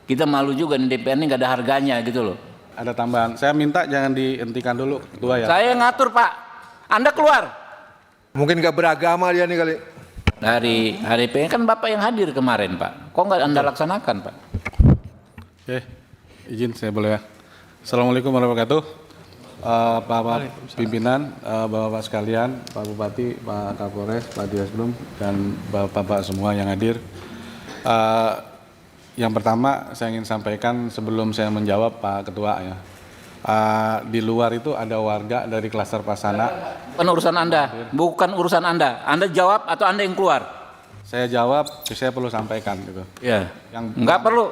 Kita malu juga nih, DPR ini nggak ada harganya gitu loh. Ada tambahan. Saya minta jangan dihentikan dulu, Ketua ya. Saya ngatur Pak, Anda keluar. Mungkin nggak beragama dia nih kali. Dari HDP kan Bapak yang hadir kemarin Pak, kok nggak Anda laksanakan Pak? Oke, izin saya boleh ya. Assalamualaikum warahmatullahi wabarakatuh. Bapak pimpinan, Bapak-Bapak sekalian, Pak Bupati, Pak Kapolres, Pak Direskrim, dan Bapak-Bapak semua yang hadir. Yang pertama saya ingin sampaikan sebelum saya menjawab Pak Ketua ya. Di luar itu ada warga dari klaster Pasana. Bukan urusan Anda, bukan urusan Anda. Anda jawab atau Anda yang keluar? Saya jawab, saya perlu sampaikan gitu. Ya, Yang nggak perlu.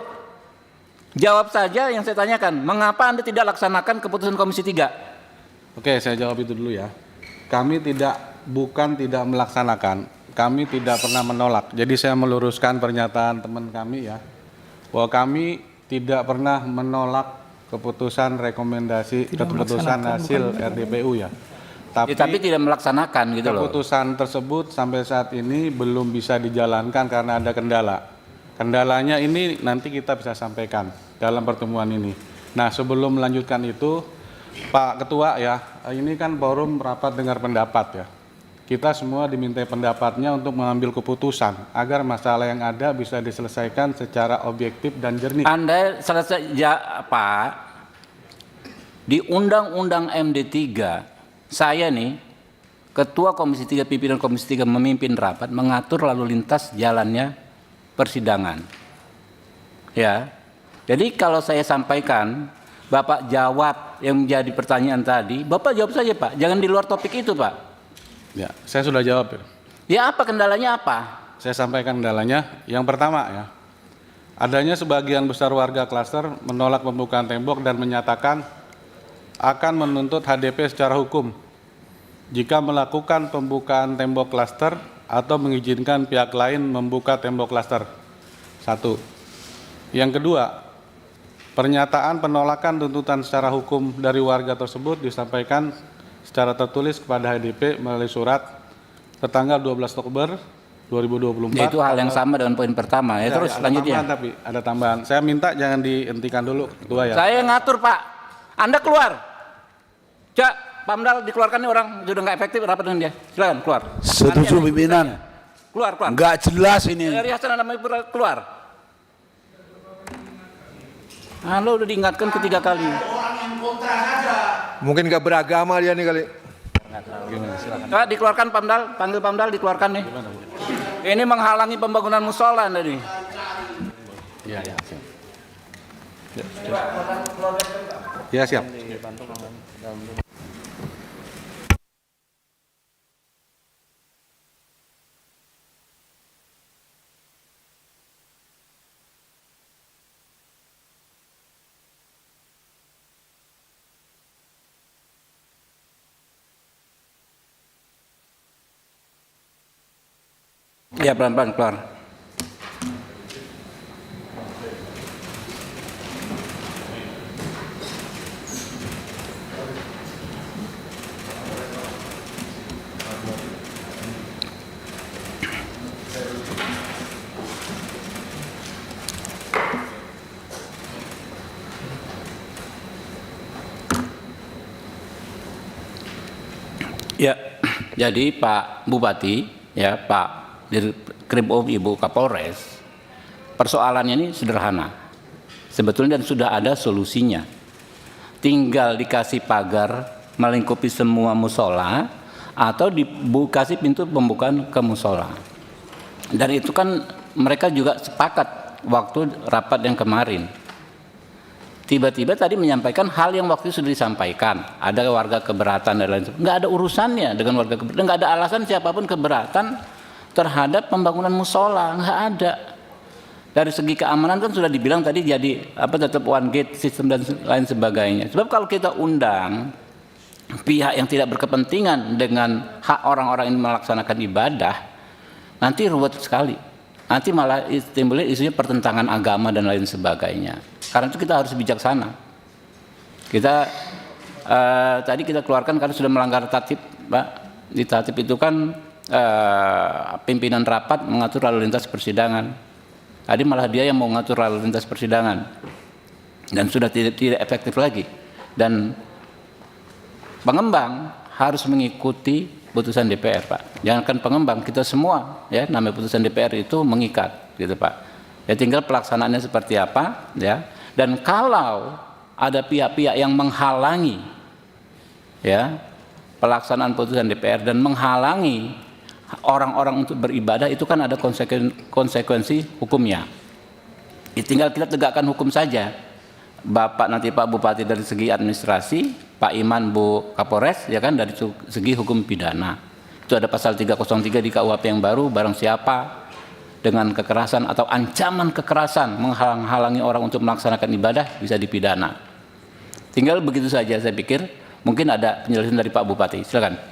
Jawab saja yang saya tanyakan. Mengapa Anda tidak laksanakan keputusan Komisi 3? Oke, saya jawab itu dulu ya. Kami bukan tidak melaksanakan, kami tidak pernah menolak. Jadi saya meluruskan pernyataan teman kami ya, bahwa kami tidak pernah menolak keputusan rekomendasi, keputusan hasil RDPU ya. Tapi tidak melaksanakan gitu loh. Keputusan tersebut sampai saat ini belum bisa dijalankan karena ada kendala. Kendalanya ini nanti kita bisa sampaikan dalam pertemuan ini. Nah, sebelum melanjutkan itu, Pak Ketua ya, ini kan forum rapat dengar pendapat ya. Kita semua dimintai pendapatnya untuk mengambil keputusan agar masalah yang ada bisa diselesaikan secara objektif dan jernih. Anda selesai ya, Pak. Di Undang-Undang MD3, saya nih, Ketua Komisi 3, pimpinan Komisi 3 memimpin rapat mengatur lalu lintas jalannya persidangan. Ya. Jadi kalau saya sampaikan, Bapak jawab yang menjadi pertanyaan tadi, Bapak jawab saja Pak, jangan di luar topik itu Pak. Ya, saya sudah jawab ya. Ya apa kendalanya apa? Saya sampaikan kendalanya. Yang pertama ya, adanya sebagian besar warga klaster menolak pembukaan tembok dan menyatakan akan menuntut HDP secara hukum jika melakukan pembukaan tembok klaster atau mengizinkan pihak lain membuka tembok klaster. Satu. Yang kedua, pernyataan penolakan tuntutan secara hukum dari warga tersebut disampaikan secara tertulis kepada HDP melalui surat tertanggal 12 Oktober 2024. Ya, itu hal yang sama dengan poin pertama ya. Terus selanjutnya. Tapi ada tambahan. Saya minta jangan dihentikan dulu, Ketua ya. Saya ngatur Pak. Anda keluar. Cak, Pamdal dikeluarkan nih orang sudah nggak efektif rapat dengan dia. Silakan keluar. Setuju pimpinan. Keluar. Nggak jelas ini. Dari Hasan Anda keluar. Anda udah diingatkan ketiga kali. Mungkin nggak beragama dia nih kali. Pak, dikeluarkan Pamdal, panggil Pamdal dikeluarkan nih. Ini menghalangi pembangunan musola Anda nih. Iya, ya, siap. Ya, siap. Ya, pelan-pelan keluar. Ya, jadi Pak Bupati, ya Pak Dirkrim Ibu Kapolres, persoalannya ini sederhana sebetulnya dan sudah ada solusinya. Tinggal dikasih pagar melingkupi semua musola atau dikasih pintu pembukaan ke musola. Dan itu kan mereka juga sepakat waktu rapat yang kemarin. Tiba-tiba tadi menyampaikan hal yang waktu itu sudah disampaikan. Ada warga keberatan dan lain sebagainya. Nggak ada urusannya dengan warga keberatan. Nggak ada alasan siapapun keberatan terhadap pembangunan musola. Nggak ada. Dari segi keamanan kan sudah dibilang tadi jadi tetap one gate sistem dan lain sebagainya. Sebab kalau kita undang pihak yang tidak berkepentingan dengan hak orang-orang ini melaksanakan ibadah, nanti ruwet sekali. Nanti malah timbul isunya pertentangan agama dan lain sebagainya. Karena itu kita harus bijaksana. Kita tadi kita keluarkan karena sudah melanggar tatib, Pak. Di tatib itu kan pimpinan rapat mengatur lalu lintas persidangan. Tadi malah dia yang mau ngatur lalu lintas persidangan dan sudah tidak efektif lagi. Dan pengembang harus mengikuti putusan DPR, Pak. Jangankan pengembang, kita semua ya, namanya putusan DPR itu mengikat gitu, Pak. Ya tinggal pelaksanaannya seperti apa ya. Dan kalau ada pihak-pihak yang menghalangi ya pelaksanaan putusan DPR dan menghalangi orang-orang untuk beribadah, itu kan ada konsekuensi hukumnya. Tinggal kita tegakkan hukum saja. Bapak nanti Pak Bupati dari segi administrasi, Pak Iman Bu Kapolres ya kan dari segi hukum pidana. Itu ada pasal 303 di KUHP yang baru, barang siapa dengan kekerasan atau ancaman kekerasan menghalang-halangi orang untuk melaksanakan ibadah bisa dipidana. Tinggal begitu saja saya pikir. Mungkin ada penjelasan dari Pak Bupati. Silakan.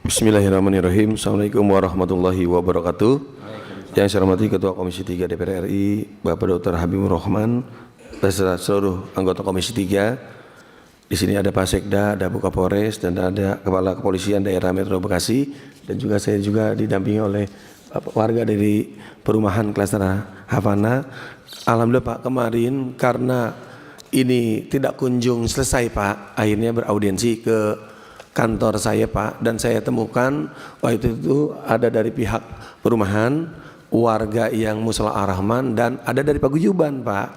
Bismillahirrahmanirrahim. Assalamualaikum warahmatullahi wabarakatuh. Yang saya hormati Ketua Komisi 3 DPR RI, Bapak Dr. Habibur Rahman, beserta seluruh anggota Komisi 3. Di sini ada Pak Sekda, ada Bu Kapolres, dan ada Kepala Kepolisian Daerah Metro Bekasi, dan juga saya juga didampingi oleh warga dari perumahan klaster Havana. Alhamdulillah Pak, kemarin karena ini tidak kunjung selesai Pak, akhirnya beraudiensi ke kantor saya Pak, dan saya temukan waktu itu ada dari pihak perumahan, warga yang Mushola Ar-Rahman, dan ada dari Paguyuban Pak.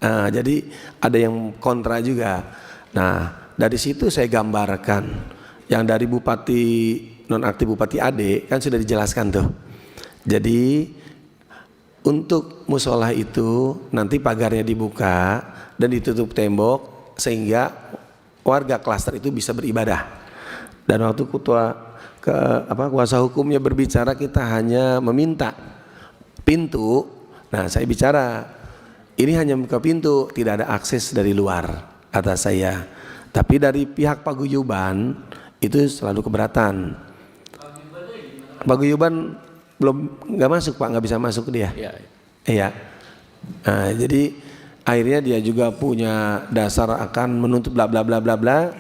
Nah, jadi ada yang kontra juga. Nah, dari situ saya gambarkan yang dari Bupati nonaktif Bupati Ade kan sudah dijelaskan tuh. Jadi untuk musola itu nanti pagarnya dibuka dan ditutup tembok sehingga warga klaster itu bisa beribadah. Dan waktu kuasa hukumnya berbicara, kita hanya meminta pintu. Nah, saya bicara ini hanya membuka pintu, tidak ada akses dari luar, kata saya. Tapi dari pihak Paguyuban itu selalu keberatan. Paguyuban nggak masuk Pak, nggak bisa masuk dia. Iya. Nah, jadi akhirnya dia juga punya dasar akan menuntut bla bla bla bla bla.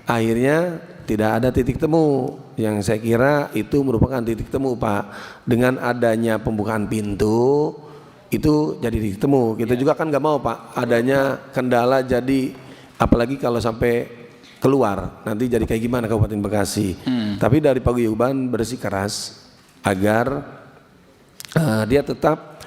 Akhirnya tidak ada titik temu. Yang saya kira itu merupakan titik temu Pak. Dengan adanya pembukaan pintu itu jadi titik temu. Kita juga kan nggak mau Pak adanya kendala, jadi apalagi kalau sampai keluar nanti jadi kayak gimana Kabupaten Bekasi. Tapi dari Paguyuban bersikeras agar dia tetap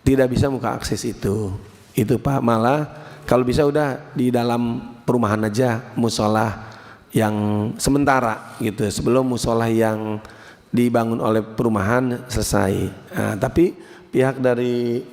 tidak bisa buka akses itu Pak. Malah kalau bisa udah di dalam perumahan aja musola yang sementara gitu, sebelum musola yang dibangun oleh perumahan selesai. Nah, tapi pihak dari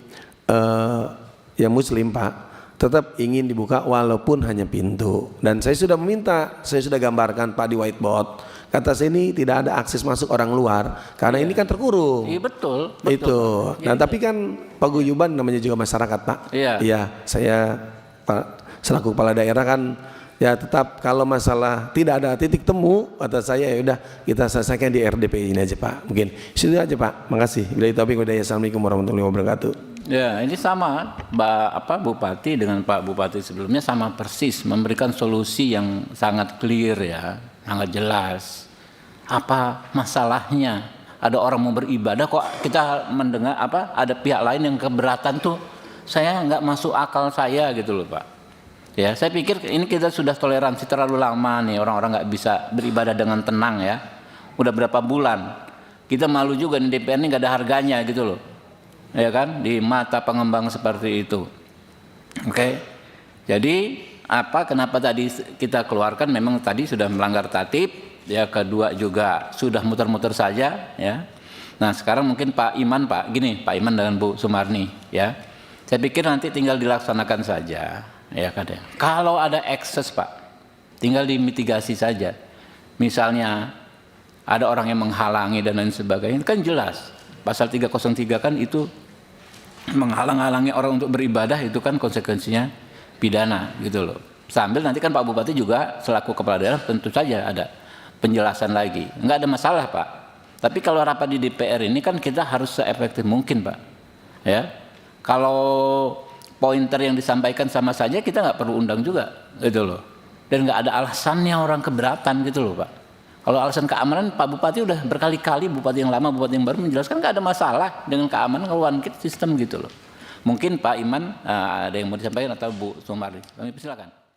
yang Muslim Pak tetap ingin dibuka walaupun hanya pintu. Dan saya sudah meminta, saya sudah gambarkan Pak di whiteboard. Kata saya ini tidak ada akses masuk orang luar karena ini kan terkurung. Iya betul. Itu. Nah, tapi kan Paguyuban namanya juga masyarakat Pak. Iya. Saya Pak selaku kepala daerah kan ya tetap kalau masalah tidak ada titik temu, kata saya ya udah kita selesaikan di RDP ini aja Pak. Mungkin itu aja Pak. Makasih. Billahi taufiq wal hidayah. Assalamualaikum warahmatullahi wabarakatuh. Ya, ini sama Bupati dengan Pak Bupati sebelumnya sama persis, memberikan solusi yang sangat clear ya, sangat jelas. Apa masalahnya? Ada orang mau beribadah kok kita mendengar ada pihak lain yang keberatan tuh, saya nggak masuk akal saya gitu loh Pak. Ya, saya pikir ini kita sudah toleransi terlalu lama nih, orang-orang nggak bisa beribadah dengan tenang ya. Udah berapa bulan? Kita malu juga nih, DPR ini nggak ada harganya gitu loh. Ya kan, di mata pengembang seperti itu. Oke. Jadi kenapa tadi kita keluarkan, memang tadi sudah melanggar tatib, ya, kedua juga sudah muter-muter saja ya. Nah, sekarang mungkin Pak Iman Pak Iman dengan Bu Sumarni ya. Saya pikir nanti tinggal dilaksanakan saja ya kadang. Kalau ada ekses Pak, tinggal dimitigasi saja. Misalnya ada orang yang menghalangi dan lain sebagainya, kan jelas. Pasal 303 kan itu menghalang-halangi orang untuk beribadah, itu kan konsekuensinya pidana gitu loh. Sambil nanti kan Pak Bupati juga selaku kepala daerah tentu saja ada penjelasan lagi. Enggak ada masalah Pak. Tapi kalau rapat di DPR ini kan kita harus seefektif mungkin Pak. Ya. Kalau pointer yang disampaikan sama saja kita nggak perlu undang juga gitu loh. Dan nggak ada alasannya orang keberatan gitu loh Pak. Kalau alasan keamanan, Pak Bupati udah berkali-kali, Bupati yang lama, Bupati yang baru menjelaskan nggak ada masalah dengan keamanan kalau one kit sistem gitu loh. Mungkin Pak Iman ada yang mau disampaikan atau Bu Sumardi. Kami persilakan.